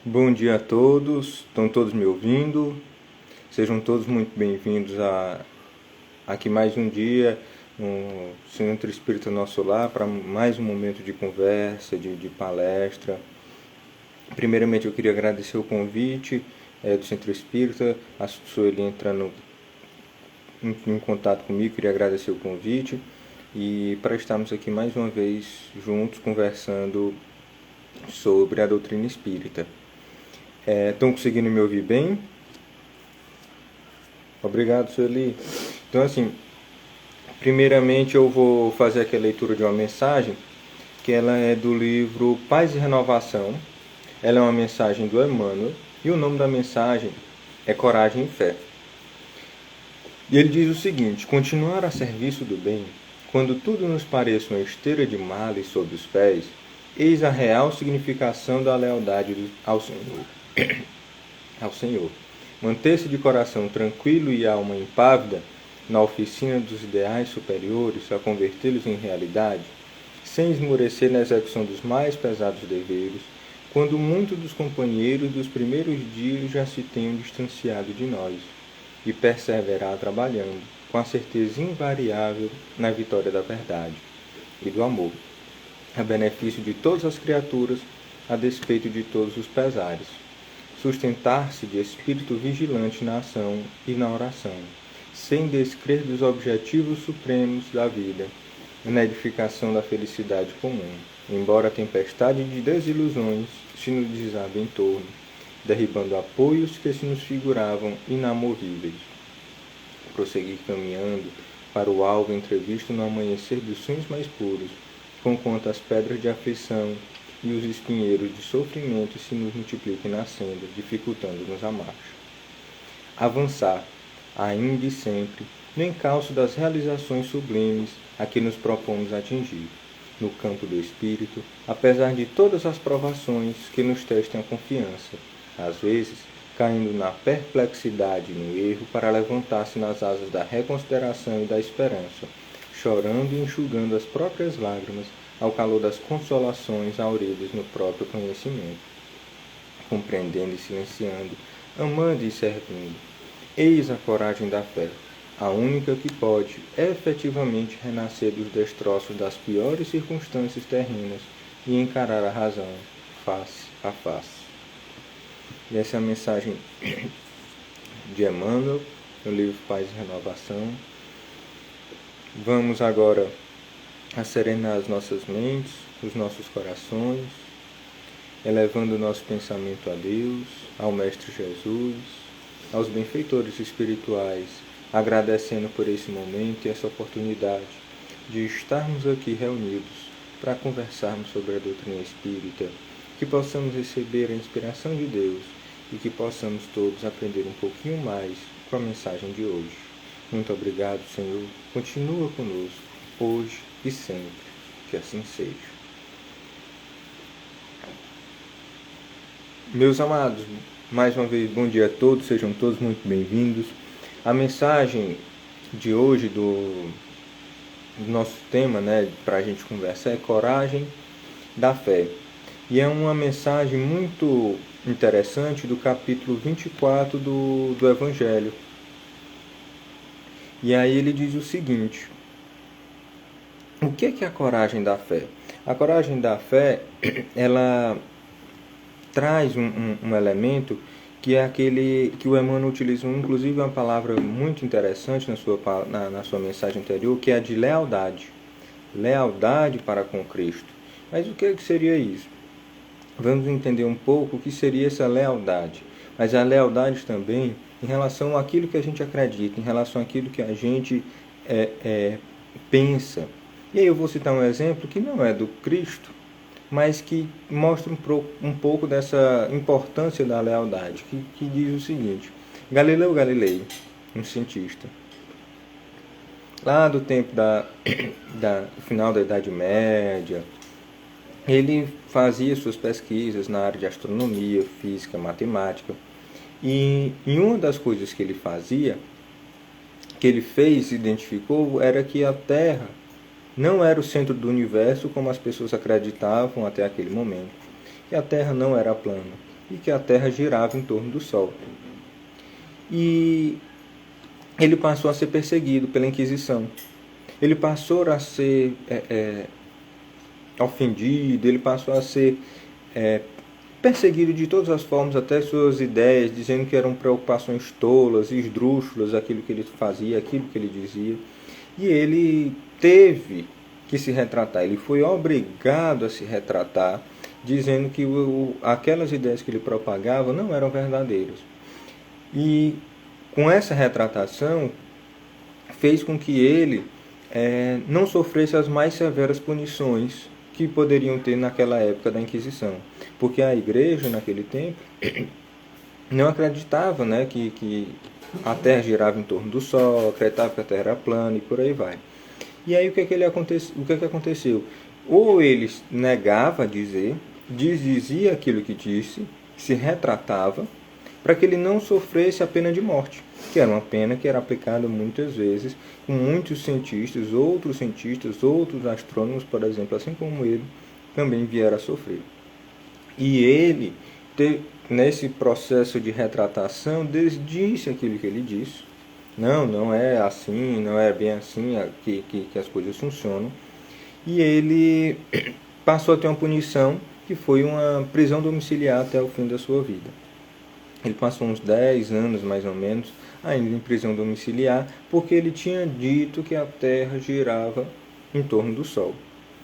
Bom dia a todos, estão todos me ouvindo? Sejam todos muito bem-vindos aqui mais um dia no Centro Espírita Nosso Lar para mais um momento de conversa, de palestra. Primeiramente eu queria agradecer o convite do Centro Espírita, a Sueli entrando em contato comigo, queria agradecer o convite e para estarmos aqui mais uma vez juntos conversando sobre a doutrina espírita. Estão conseguindo me ouvir bem? Obrigado, Sueli. Então, assim, primeiramente eu vou fazer aqui a leitura de uma mensagem, que ela é do livro Paz e Renovação. Ela é uma mensagem do Emmanuel, e o nome da mensagem é Coragem e Fé. E ele diz o seguinte: continuar a serviço do bem, quando tudo nos pareça uma esteira de males sob os pés, eis a real significação da lealdade ao Senhor. Manter-se de coração tranquilo e alma impávida na oficina dos ideais superiores a convertê-los em realidade, sem esmorecer na execução dos mais pesados deveres, quando muitos dos companheiros dos primeiros dias já se tenham distanciado de nós, e perseverar trabalhando, com a certeza invariável na vitória da verdade e do amor, a benefício de todas as criaturas, a despeito de todos os pesares. Sustentar-se de espírito vigilante na ação e na oração, sem descrer dos objetivos supremos da vida, na edificação da felicidade comum, embora a tempestade de desilusões se nos desabe em torno, derribando apoios que se nos figuravam inamovíveis. Prosseguir caminhando para o alvo entrevisto no amanhecer dos sonhos mais puros, conquanto as pedras de aflição e os espinheiros de sofrimento se nos multipliquem na senda, dificultando-nos a marcha. Avançar, ainda e sempre, no encalço das realizações sublimes a que nos propomos atingir, no campo do espírito, apesar de todas as provações que nos testem a confiança, às vezes caindo na perplexidade e no erro para levantar-se nas asas da reconsideração e da esperança, chorando e enxugando as próprias lágrimas ao calor das consolações auridas no próprio conhecimento, compreendendo e silenciando, amando e servindo. Eis a coragem da fé, a única que pode efetivamente renascer dos destroços das piores circunstâncias terrenas e encarar a razão face a face. E essa é a mensagem de Emmanuel, no livro Paz e Renovação. Vamos agora a serenar as nossas mentes, os nossos corações, elevando o nosso pensamento a Deus, ao Mestre Jesus, aos benfeitores espirituais, agradecendo por esse momento e essa oportunidade de estarmos aqui reunidos para conversarmos sobre a doutrina espírita, que possamos receber a inspiração de Deus e que possamos todos aprender um pouquinho mais com a mensagem de hoje. Muito obrigado, Senhor. Continua conosco, hoje e sempre. Que assim seja. Meus amados, mais uma vez, bom dia a todos. Sejam todos muito bem-vindos. A mensagem de hoje do nosso tema, para a gente conversar, é Coragem da Fé. E é uma mensagem muito interessante do capítulo 24 do Evangelho. E aí ele diz o seguinte: o que é a coragem da fé? A coragem da fé, ela traz um elemento que é aquele que o Emmanuel utilizou, inclusive uma palavra muito interessante na sua mensagem anterior, que é a de lealdade. Lealdade para com Cristo. Mas o que seria isso? Vamos entender um pouco o que seria essa lealdade. Mas a lealdade também em relação àquilo que a gente acredita, em relação àquilo que a gente pensa. E aí eu vou citar um exemplo que não é do Cristo, mas que mostra um pouco dessa importância da lealdade, que diz o seguinte: Galileu Galilei, um cientista, lá do tempo do final da Idade Média, ele fazia suas pesquisas na área de astronomia, física, matemática, e em uma das coisas que ele fazia, que ele fez e identificou, era que a Terra não era o centro do universo como as pessoas acreditavam até aquele momento, que a Terra não era plana. e que a Terra girava em torno do Sol. E ele passou a ser perseguido pela Inquisição. Ele passou a ser ofendido, ele passou a ser perseguido de todas as formas, até suas ideias, dizendo que eram preocupações tolas, esdrúxulas, aquilo que ele fazia, aquilo que ele dizia. E ele teve que se retratar, ele foi obrigado a se retratar, dizendo que aquelas ideias que ele propagava não eram verdadeiras. E com essa retratação, fez com que ele não sofresse as mais severas punições que poderiam ter naquela época da Inquisição. Porque a igreja, naquele tempo, não acreditava, né, que a Terra girava em torno do Sol, acreditava que a Terra era plana e por aí vai. E aí o que aconteceu? Ou ele negava a dizer, dizia aquilo que disse, se retratava, para que ele não sofresse a pena de morte, que era uma pena que era aplicada muitas vezes com muitos cientistas, outros astrônomos, por exemplo, assim como ele, também vieram a sofrer. E ele, nesse processo de retratação, disse aquilo que ele disse. Não é assim, não é bem assim que as coisas funcionam. E ele passou a ter uma punição que foi uma prisão domiciliar até o fim da sua vida. Ele passou uns 10 anos, mais ou menos, ainda em prisão domiciliar, porque ele tinha dito que a Terra girava em torno do Sol,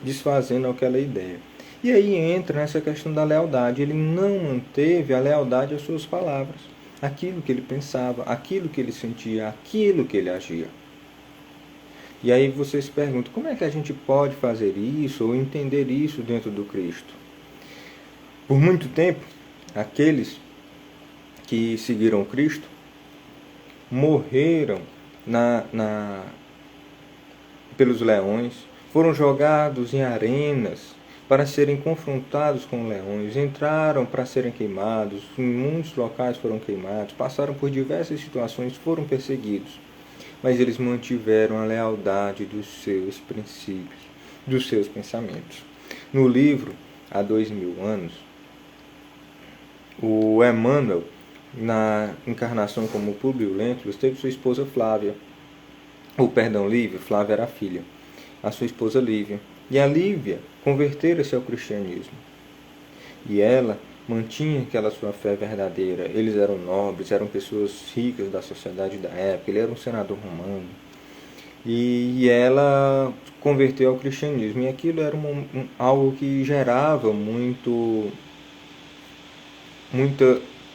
desfazendo aquela ideia. E aí entra nessa questão da lealdade. Ele não manteve a lealdade às suas palavras, aquilo que ele pensava, aquilo que ele sentia, aquilo que ele agia. E aí você se pergunta, como é que a gente pode fazer isso ou entender isso dentro do Cristo? Por muito tempo, aqueles que seguiram Cristo morreram pelos leões, foram jogados em arenas para serem confrontados com leões, entraram para serem queimados, em muitos locais foram queimados, passaram por diversas situações, foram perseguidos, mas eles mantiveram a lealdade dos seus princípios, dos seus pensamentos. No livro Há 2000 anos, o Emmanuel, na encarnação como Públio Lentulus, teve sua esposa Flávia, Lívia. Flávia era a filha, a sua esposa Lívia. E a Lívia convertera-se ao cristianismo. E ela mantinha aquela sua fé verdadeira. Eles eram nobres, eram pessoas ricas da sociedade da época, ele era um senador romano. E ela converteu ao cristianismo. E aquilo era algo que gerava muita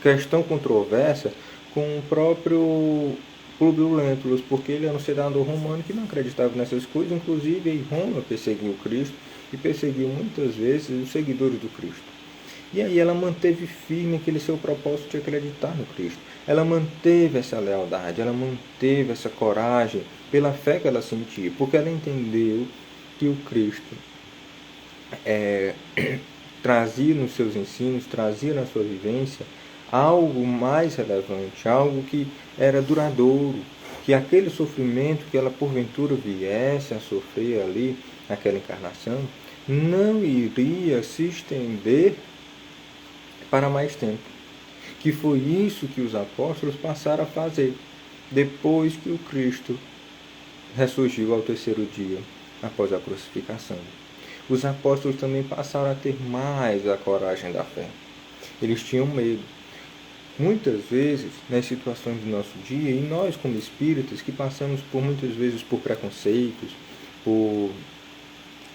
questão controversa com o próprio Públio Lentulus, porque ele era um senador romano que não acreditava nessas coisas. Inclusive em Roma perseguiu Cristo e perseguiu muitas vezes os seguidores do Cristo. E aí ela manteve firme aquele seu propósito de acreditar no Cristo. Ela manteve essa lealdade, ela manteve essa coragem pela fé que ela sentia, porque ela entendeu que o Cristo trazia nos seus ensinos, trazia na sua vivência algo mais relevante, algo que era duradouro, que aquele sofrimento que ela porventura viesse a sofrer ali, naquela encarnação, não iria se estender para mais tempo. Que foi isso que os apóstolos passaram a fazer, depois que o Cristo ressurgiu ao terceiro dia, após a crucificação. Os apóstolos também passaram a ter mais a coragem da fé. Eles tinham medo. Muitas vezes, nas situações do nosso dia, e nós como espíritas, que passamos muitas vezes por preconceitos, por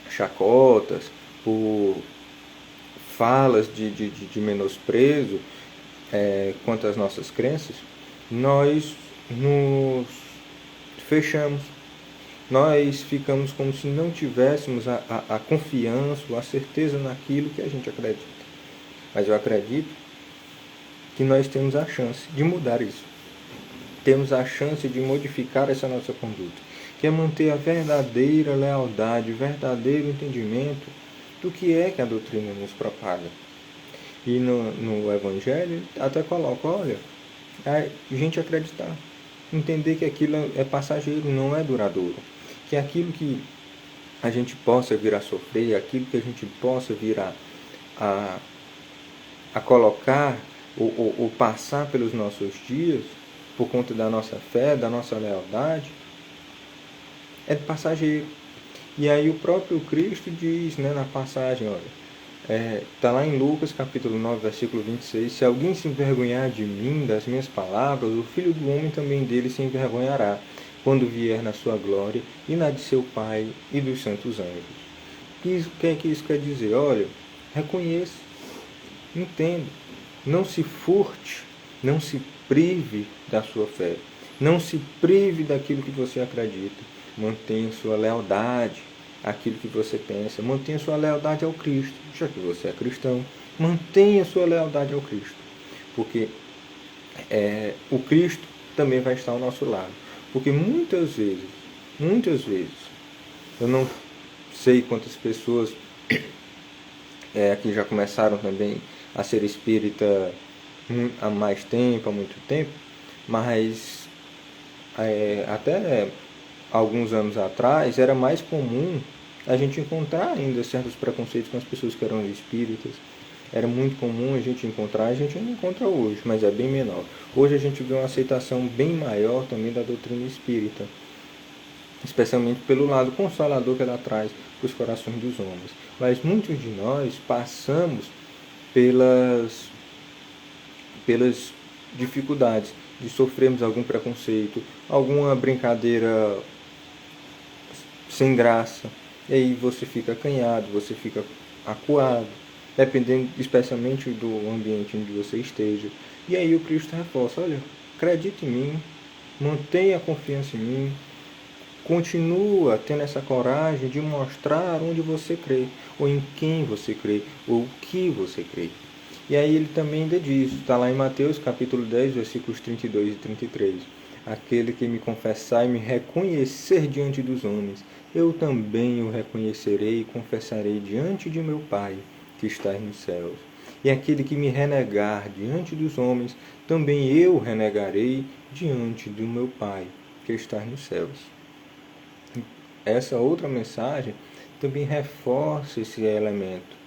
chacotas, por falas de menosprezo quanto às nossas crenças, nós nos fechamos. Nós ficamos como se não tivéssemos a confiança ou a certeza naquilo que a gente acredita. Mas eu acredito que nós temos a chance de mudar isso. Temos a chance de modificar essa nossa conduta, que é manter a verdadeira lealdade, o verdadeiro entendimento do que é que a doutrina nos propaga. E no Evangelho até coloca, olha, a gente acreditar, entender que aquilo é passageiro, não é duradouro, que aquilo que a gente possa vir a sofrer, aquilo que a gente possa vir a colocar ou passar pelos nossos dias, por conta da nossa fé, da nossa lealdade, é passageiro. E aí o próprio Cristo diz, né, na passagem, olha, está lá em Lucas capítulo 9, versículo 26, se alguém se envergonhar de mim, das minhas palavras, o Filho do Homem também dele se envergonhará, quando vier na sua glória e na de seu Pai e dos santos anjos. O que é que isso quer dizer? Olha, reconheça, entenda, não se furte, não se prive da sua fé, não se prive daquilo que você acredita, mantenha sua lealdade àquilo que você pensa, mantenha sua lealdade ao Cristo, já que você é cristão, mantenha sua lealdade ao Cristo, porque o Cristo também vai estar ao nosso lado, porque muitas vezes, eu não sei quantas pessoas que já começaram também a ser espírita há mais tempo, há muito tempo, mas até alguns anos atrás era mais comum a gente encontrar ainda certos preconceitos com as pessoas que eram espíritas. Era muito comum a gente encontrar, a gente não encontra hoje, mas é bem menor. Hoje a gente vê uma aceitação bem maior também da doutrina espírita, especialmente pelo lado consolador que ela traz para os corações dos homens. Mas muitos de nós passamos pelas dificuldades de sofrermos algum preconceito, alguma brincadeira sem graça, e aí você fica acanhado, você fica acuado, dependendo especialmente do ambiente onde você esteja. E aí o Cristo reforça, olha, acredite em mim, mantenha a confiança em mim, continua tendo essa coragem de mostrar onde você crê, ou em quem você crê, ou o que você crê. E aí ele também ainda diz, está lá em Mateus capítulo 10, versículos 32 e 33. Aquele que me confessar e me reconhecer diante dos homens, eu também o reconhecerei e confessarei diante de meu Pai, que está nos céus. E aquele que me renegar diante dos homens, também eu renegarei diante do meu Pai, que está nos céus. Essa outra mensagem também reforça esse elemento.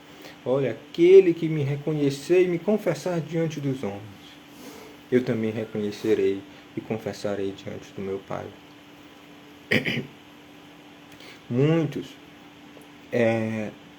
Olha, aquele que me reconhecer e me confessar diante dos homens, eu também reconhecerei e confessarei diante do meu Pai. Muitos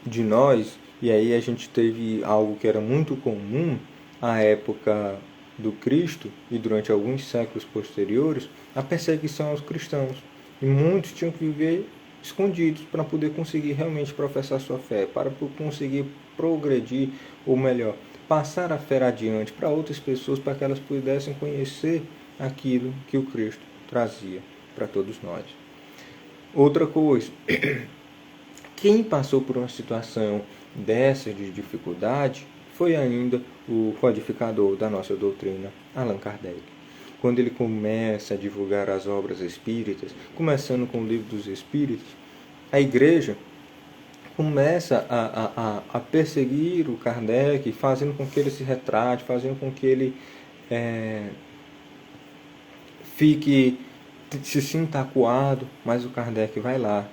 de nós, e aí a gente teve algo que era muito comum à época do Cristo e durante alguns séculos posteriores, a perseguição aos cristãos. E muitos tinham que viver escondidos para poder conseguir realmente professar sua fé, para conseguir progredir, ou melhor, passar a fé adiante para outras pessoas, para que elas pudessem conhecer aquilo que o Cristo trazia para todos nós. Outra coisa, quem passou por uma situação dessa de dificuldade foi ainda o codificador da nossa doutrina, Allan Kardec. Quando ele começa a divulgar as obras espíritas, começando com o Livro dos Espíritos, a igreja começa a perseguir o Kardec, fazendo com que ele se retrate, fazendo com que ele se sinta acuado, mas o Kardec vai lá,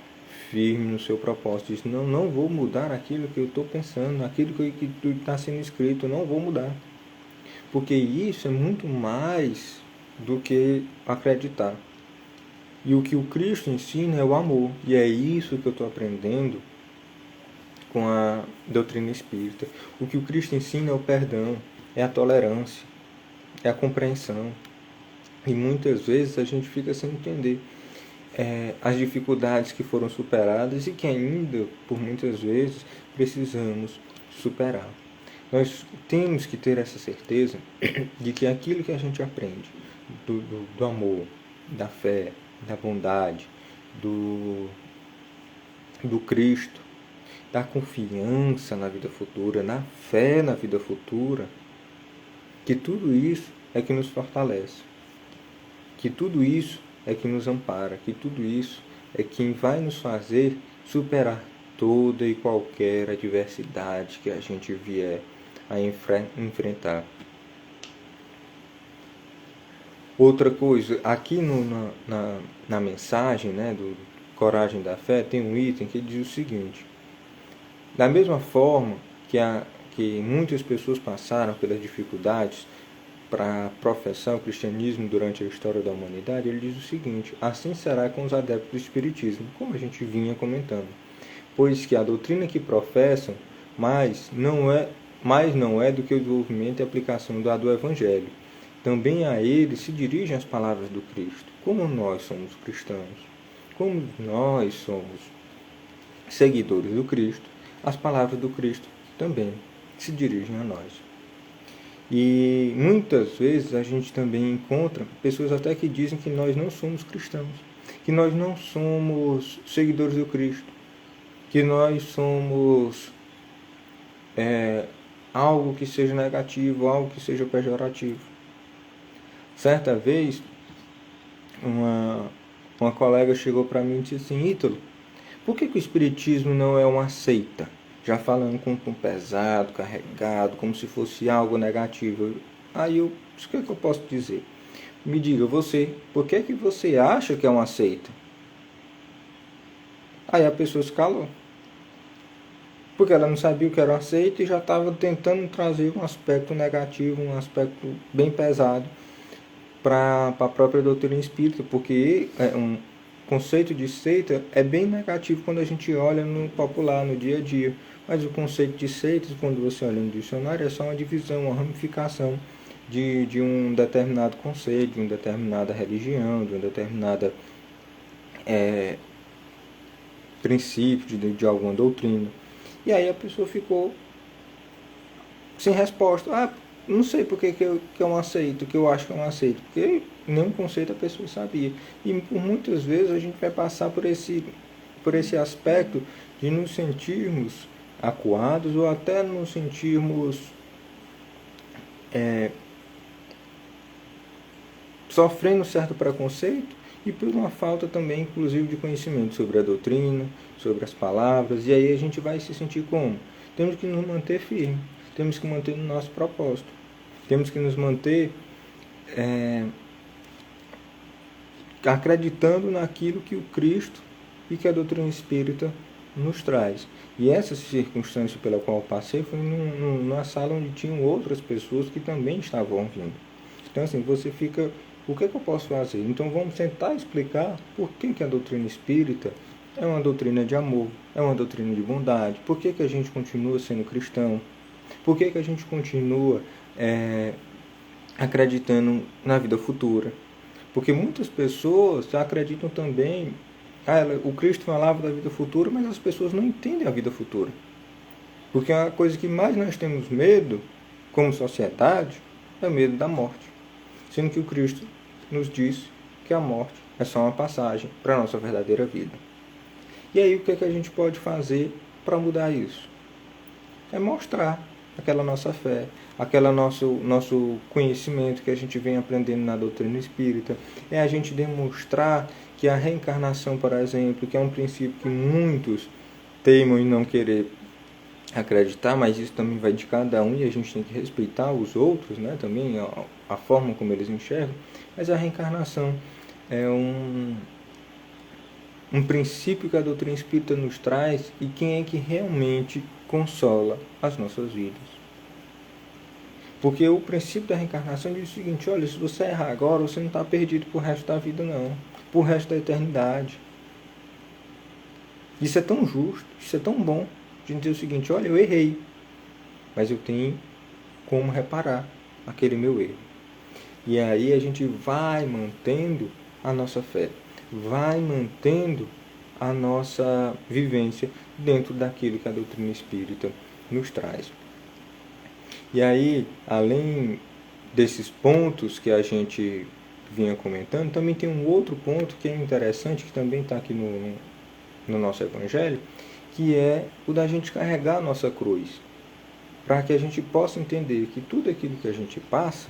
firme no seu propósito, diz, não vou mudar aquilo que eu estou pensando, aquilo que está sendo escrito, eu não vou mudar. Porque isso é muito mais do que acreditar. E o que o Cristo ensina é o amor. E é isso que eu estou aprendendo com a doutrina espírita. O que o Cristo ensina é o perdão, é a tolerância, é a compreensão. E muitas vezes a gente fica sem entender as dificuldades que foram superadas e que ainda, por muitas vezes, precisamos superar. Nós temos que ter essa certeza de que aquilo que a gente aprende do amor, da fé, da bondade, do Cristo, da confiança na vida futura, na fé na vida futura, que tudo isso é que nos fortalece, que tudo isso é que nos ampara, que tudo isso é quem vai nos fazer superar toda e qualquer adversidade que a gente vier a enfrentar. Outra coisa, aqui na mensagem, né, do Coragem da Fé, tem um item que diz o seguinte: da mesma forma que que muitas pessoas passaram pelas dificuldades para professar o cristianismo durante a história da humanidade, ele diz o seguinte: assim será com os adeptos do espiritismo, como a gente vinha comentando, pois que a doutrina que professam mais não é do que o desenvolvimento e aplicação do evangelho. Também a ele se dirigem as palavras do Cristo. Como nós somos cristãos, como nós somos seguidores do Cristo, as palavras do Cristo também se dirigem a nós. E muitas vezes a gente também encontra pessoas até que dizem que nós não somos cristãos, que nós não somos seguidores do Cristo, que nós somos algo que seja negativo, algo que seja pejorativo. Certa vez, uma colega chegou para mim e disse assim: Ítalo, por que o Espiritismo não é uma seita? Já falando com um tom pesado, carregado, como se fosse algo negativo. Aí o que eu posso dizer? Me diga, você, por que você acha que é uma seita? Aí a pessoa se calou. Porque ela não sabia o que era uma seita e já estava tentando trazer um aspecto negativo, um aspecto bem pesado para a própria doutrina espírita, porque um conceito de seita é bem negativo quando a gente olha no popular, no dia a dia. Mas o conceito de seitas, quando você olha no dicionário, é só uma divisão, uma ramificação de um determinado conceito, de uma determinada religião, de um determinado princípio, de alguma doutrina. E aí a pessoa ficou sem resposta. Não sei por que eu não aceito, que eu acho que eu não aceito, porque nenhum conceito a pessoa sabia. E por muitas vezes a gente vai passar por esse aspecto de nos sentirmos acuados ou até nos sentirmos sofrendo certo preconceito e por uma falta também, inclusive, de conhecimento sobre a doutrina, sobre as palavras. E aí a gente vai se sentir como? Temos que nos manter firmes, temos que manter no nosso propósito, temos que nos manter acreditando naquilo que o Cristo e que a doutrina espírita nos traz. E essa circunstância pela qual eu passei foi numa sala onde tinham outras pessoas que também estavam ouvindo. Então assim, você fica, o que eu posso fazer? Então vamos tentar explicar por que a doutrina espírita é uma doutrina de amor, é uma doutrina de bondade, por que a gente continua sendo cristão, por que a gente continua acreditando na vida futura. Porque muitas pessoas acreditam também, o Cristo falava da vida futura, mas as pessoas não entendem a vida futura. Porque a coisa que mais nós temos medo, como sociedade, é o medo da morte. Sendo que o Cristo nos diz que a morte é só uma passagem para a nossa verdadeira vida. E aí o que a gente pode fazer para mudar isso? É mostrar aquela nossa fé, aquele nosso conhecimento que a gente vem aprendendo na doutrina espírita, é a gente demonstrar que a reencarnação, por exemplo, que é um princípio que muitos teimam em não querer acreditar, mas isso também vai de cada um e a gente tem que respeitar os outros, né, também a forma como eles enxergam, mas a reencarnação é um princípio que a doutrina espírita nos traz e quem é que realmente consola as nossas vidas. Porque o princípio da reencarnação diz o seguinte: olha, se você errar agora, você não está perdido pro resto da vida não, pro resto da eternidade. Isso é tão justo, isso é tão bom, de dizer o seguinte: olha, eu errei, mas eu tenho como reparar aquele meu erro. E aí a gente vai mantendo a nossa fé, vai mantendo a nossa vivência dentro daquilo que a doutrina espírita nos traz. E aí, além desses pontos que a gente vinha comentando, também tem um outro ponto que é interessante, que também está aqui no nosso Evangelho, que é o da gente carregar a nossa cruz, para que a gente possa entender que tudo aquilo que a gente passa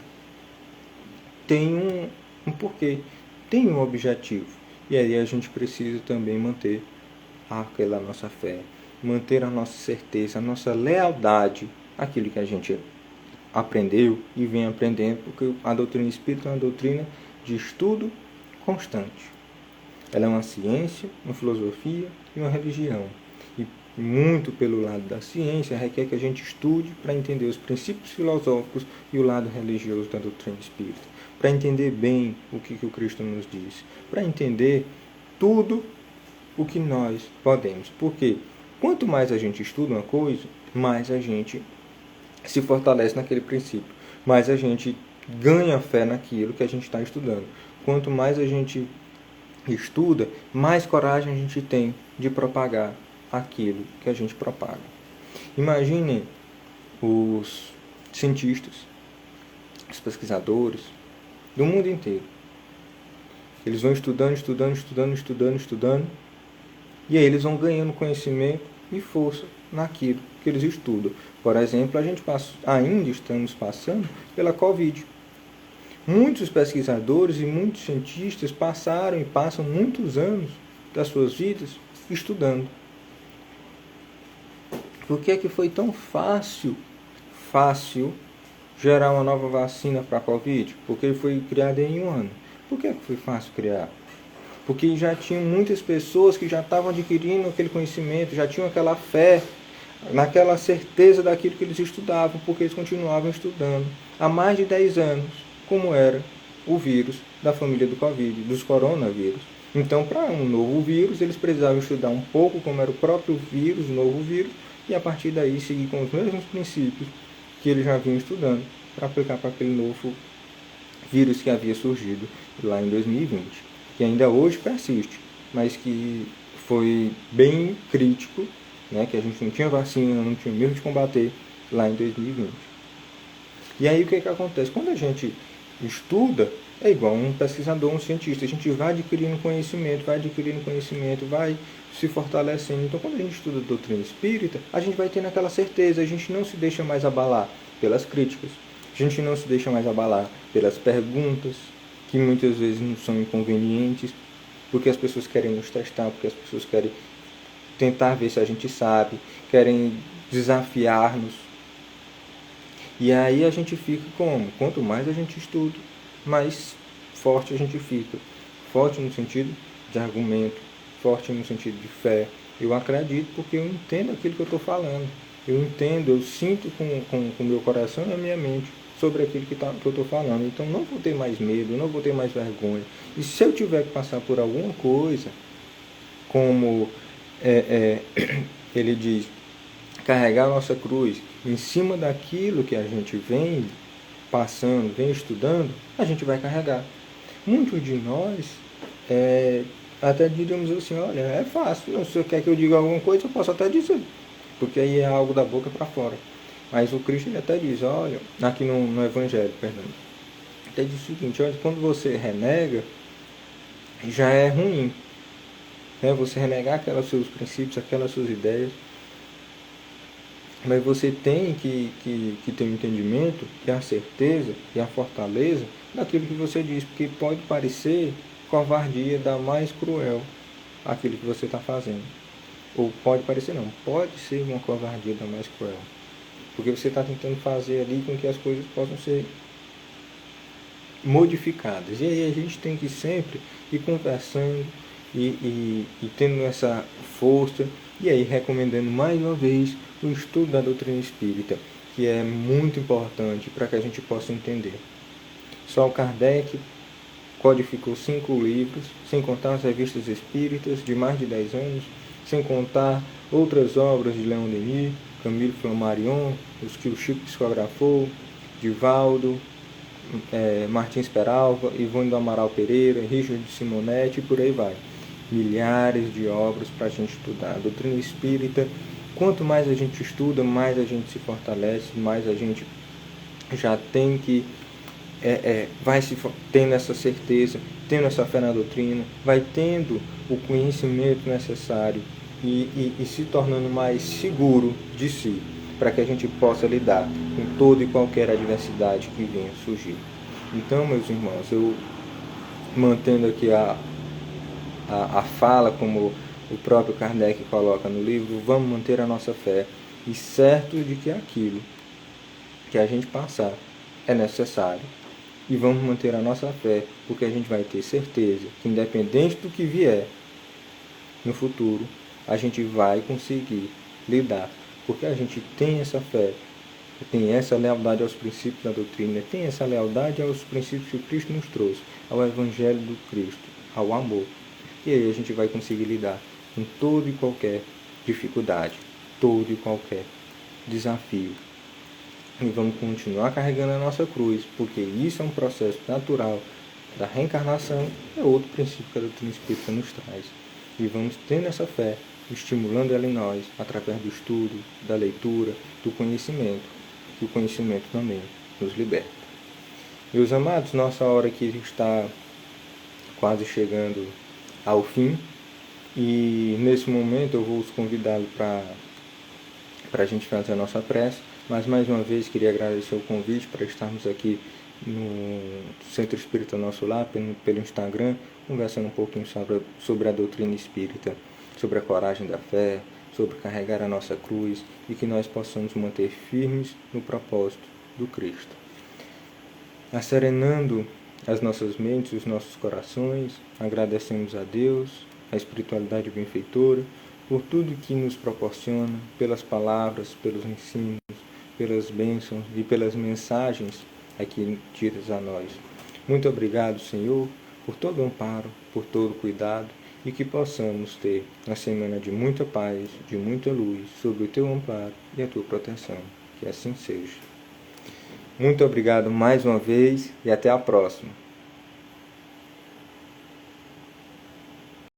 tem um porquê, tem um objetivo. E aí a gente precisa também manter aquela nossa fé, manter a nossa certeza, a nossa lealdade àquilo que a gente aprendeu e vem aprendendo, porque a doutrina espírita é uma doutrina de estudo constante. Ela é uma ciência, uma filosofia e uma religião. E muito pelo lado da ciência, requer que a gente estude para entender os princípios filosóficos e o lado religioso da doutrina espírita, para entender bem o que o Cristo nos diz, para entender tudo o que nós podemos. Porque quanto mais a gente estuda uma coisa, mais a gente se fortalece naquele princípio, mais a gente ganha fé naquilo que a gente está estudando. Quanto mais a gente estuda, mais coragem a gente tem de propagar aquilo que a gente propaga. Imaginem os cientistas, os pesquisadores do mundo inteiro. Eles vão estudando, e aí eles vão ganhando conhecimento e força naquilo que eles estudam. Por exemplo, ainda estamos passando pela Covid. Muitos pesquisadores e muitos cientistas passaram e passam muitos anos das suas vidas estudando. Por que é que foi tão fácil gerar uma nova vacina para a Covid? Porque foi criada em um ano. Por que é que foi fácil criar? Porque já tinham muitas pessoas que já estavam adquirindo aquele conhecimento, já tinham aquela fé, naquela certeza daquilo que eles estudavam, porque eles continuavam estudando há mais de 10 anos, como era o vírus da família do Covid, dos coronavírus. Então, para um novo vírus, eles precisavam estudar um pouco como era o próprio vírus, o novo vírus, e a partir daí seguir com os mesmos princípios que eles já vinham estudando para aplicar para aquele novo vírus que havia surgido lá em 2020, que ainda hoje persiste, mas que foi bem crítico, né, que a gente não tinha vacina, não tinha medo de combater lá em 2020. E aí o que acontece? Quando a gente estuda, é igual um pesquisador, um cientista, a gente vai adquirindo conhecimento, vai se fortalecendo. Então, quando a gente estuda a doutrina espírita, a gente vai tendo aquela certeza, a gente não se deixa mais abalar pelas críticas, a gente não se deixa mais abalar pelas perguntas, que muitas vezes não são inconvenientes, porque as pessoas querem nos testar, porque as pessoas querem tentar ver se a gente sabe, querem desafiar-nos. E aí a gente fica como? Quanto mais a gente estuda, mais forte a gente fica. Forte no sentido de argumento, forte no sentido de fé. Eu acredito porque eu entendo aquilo que eu estou falando. Eu entendo, eu sinto com o meu coração e a minha mente sobre aquilo que eu estou falando. Então não vou ter mais medo, não vou ter mais vergonha. E se eu tiver que passar por alguma coisa, como ele diz, carregar a nossa cruz em cima daquilo que a gente vem passando, vem estudando, a gente vai carregar. Muitos de nós até diríamos assim, olha, é fácil, se você quer que eu diga alguma coisa, eu posso até dizer, porque aí é algo da boca para fora. Mas o Cristo até diz, olha, aqui no Evangelho, perdão, até diz o seguinte, olha, quando você renega, já é ruim, né? Você renegar aqueles seus princípios, aquelas suas ideias, mas você tem que ter um entendimento e a certeza e a fortaleza daquilo que você diz, porque pode parecer covardia da mais cruel aquilo que você está fazendo. Ou pode parecer não, pode ser uma covardia da mais cruel. Porque você está tentando fazer ali com que as coisas possam ser modificadas. E aí a gente tem que sempre ir conversando e tendo essa força, e aí recomendando mais uma vez o estudo da doutrina espírita, que é muito importante para que a gente possa entender. Só o Kardec codificou 5 livros, sem contar as revistas espíritas de mais de 10 anos, sem contar outras obras de Leon Denis, Camilo Flammarion, os que o Chico psicografou, Divaldo, Martins Peralva, Ivone do Amaral Pereira, Richard de Simonetti e por aí vai. Milhares de obras para a gente estudar. A doutrina espírita, quanto mais a gente estuda, mais a gente se fortalece, mais a gente já tem que vai se tendo essa certeza, tendo essa fé na doutrina, vai tendo o conhecimento necessário e se tornando mais seguro de si, para que a gente possa lidar com toda e qualquer adversidade que venha surgir. Então, meus irmãos, eu mantendo aqui a fala, como o próprio Kardec coloca no livro, vamos manter a nossa fé e certo de que aquilo que a gente passar é necessário. E vamos manter a nossa fé, porque a gente vai ter certeza que, independente do que vier no futuro, a gente vai conseguir lidar, porque a gente tem essa fé, tem essa lealdade aos princípios da doutrina, tem essa lealdade aos princípios que o Cristo nos trouxe, ao Evangelho do Cristo, ao amor. E aí a gente vai conseguir lidar com toda e qualquer dificuldade, todo e qualquer desafio. E vamos continuar carregando a nossa cruz, porque isso é um processo natural da reencarnação, é outro princípio que a doutrina espírita nos traz. E vamos tendo essa fé, estimulando ela em nós, através do estudo, da leitura, do conhecimento, que o conhecimento também nos liberta. Meus amados, nossa hora aqui está quase chegando ao fim, e nesse momento eu vou os convidá-lo para a gente fazer a nossa prece, mas mais uma vez queria agradecer o convite para estarmos aqui no Centro Espírita Nosso Lar, pelo Instagram, conversando um pouquinho sobre a doutrina espírita, sobre a coragem da fé, sobre carregar a nossa cruz e que nós possamos manter firmes no propósito do Cristo. Asserenando as nossas mentes e os nossos corações, agradecemos a Deus, a espiritualidade benfeitora, por tudo que nos proporciona, pelas palavras, pelos ensinos, pelas bênçãos e pelas mensagens aqui ditas a nós. Muito obrigado, Senhor, por todo o amparo, por todo o cuidado, e que possamos ter uma semana de muita paz, de muita luz, sob o Teu amparo e a Tua proteção. Que assim seja. Muito obrigado mais uma vez e até a próxima.